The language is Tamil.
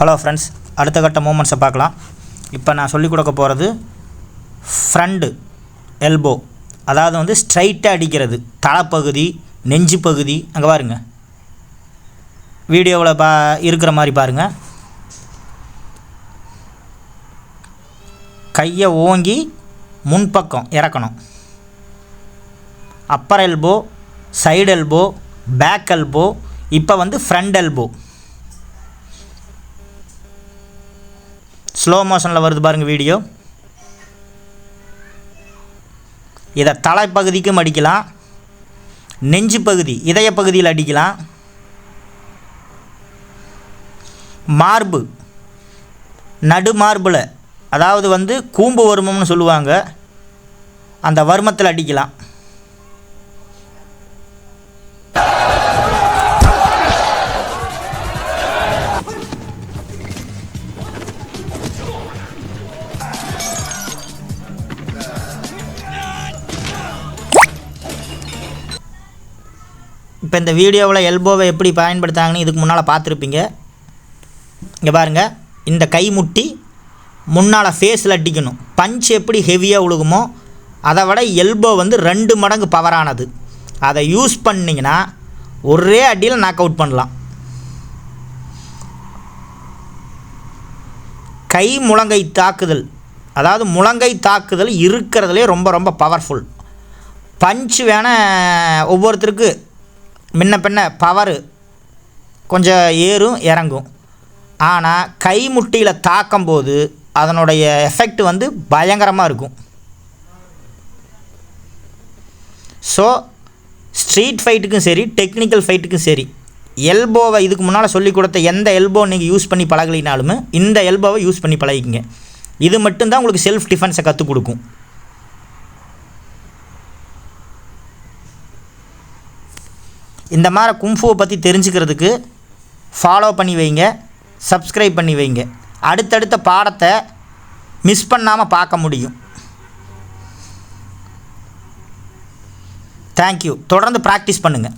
ஹலோ ஃப்ரெண்ட்ஸ், அடுத்த கட்ட மூமெண்ட்ஸை பார்க்கலாம். இப்போ நான் சொல்லிக் கொடுக்க போகிறது ஃப்ரண்ட் எல்போ, அதாவது வந்து ஸ்ட்ரைட்டாக அடிக்கிறது. தலைப்பகுதி, நெஞ்சு பகுதி, அங்கே பாருங்க, வீடியோவில் இருக்கிற மாதிரி பாருங்கள். கையை ஓங்கி முன்பக்கம் இறக்கணும். Upper elbow, side elbow, back elbow. இப்போ வந்து ஃப்ரண்ட் எல்போ. ஸ்லோ மோஷனில் வருது பாருங்கள் வீடியோ. இதை தலைப்பகுதிக்கும் அடிக்கலாம், நெஞ்சு பகுதி இதய பகுதியில் அடிக்கலாம், மார்பு நடு மார்பில், அதாவது வந்து கூம்பு வருமம்னு சொல்லுவாங்க, அந்த வருமத்தில் அடிக்கலாம். இப்போ இந்த வீடியோவில் எல்போவை எப்படி பயன்படுத்தாங்கன்னு இதுக்கு முன்னால் பார்த்துருப்பீங்க. இங்கே பாருங்கள், இந்த கை முட்டி முன்னால் ஃபேஸில் அடிக்கணும். பஞ்ச் எப்படி ஹெவியாக உழுகுமோ அதை விட எல்போ வந்து 2 மடங்கு பவரானது. அதை யூஸ் பண்ணிங்கன்னா ஒரே அடியில் நாக் அவுட் பண்ணலாம். கை முழங்கை தாக்குதல், அதாவது முழங்கை தாக்குதல் இருக்கிறதுலே ரொம்ப ரொம்ப பவர்ஃபுல். பஞ்ச் வேணால் ஒவ்வொருத்தருக்கு முன்ன பின்ன பவர் கொஞ்சம் ஏறும் இறங்கும். ஆனால் கை முட்டியில் தாக்கும்போது அதனுடைய எஃபெக்ட் வந்து பயங்கரமாக இருக்கும். ஸோ ஸ்ட்ரீட் ஃபைட்டுக்கும் சரி, டெக்னிக்கல் ஃபைட்டுக்கும் சரி, எல்போவை இதுக்கு முன்னால் சொல்லிக் கொடுத்த எந்த எல்போ நீங்கள் யூஸ் பண்ணி பழகலினாலுமே இந்த எல்போவை யூஸ் பண்ணி பழகிக்கிங்க. இது மட்டும்தான் உங்களுக்கு செல்ஃப் டிஃபென்ஸை கற்றுக் கொடுக்கும். இந்த மாதிரி கும்ஃபுவை பற்றி தெரிஞ்சுக்கிறதுக்கு ஃபாலோ பண்ணி வைங்க, சப்ஸ்கிரைப் பண்ணி வைங்க. அடுத்தடுத்த பாடத்தை மிஸ் பண்ணாமல் பார்க்க முடியும். தேங்க்யூ. தொடர்ந்து ப்ராக்டிஸ் பண்ணுங்கள்.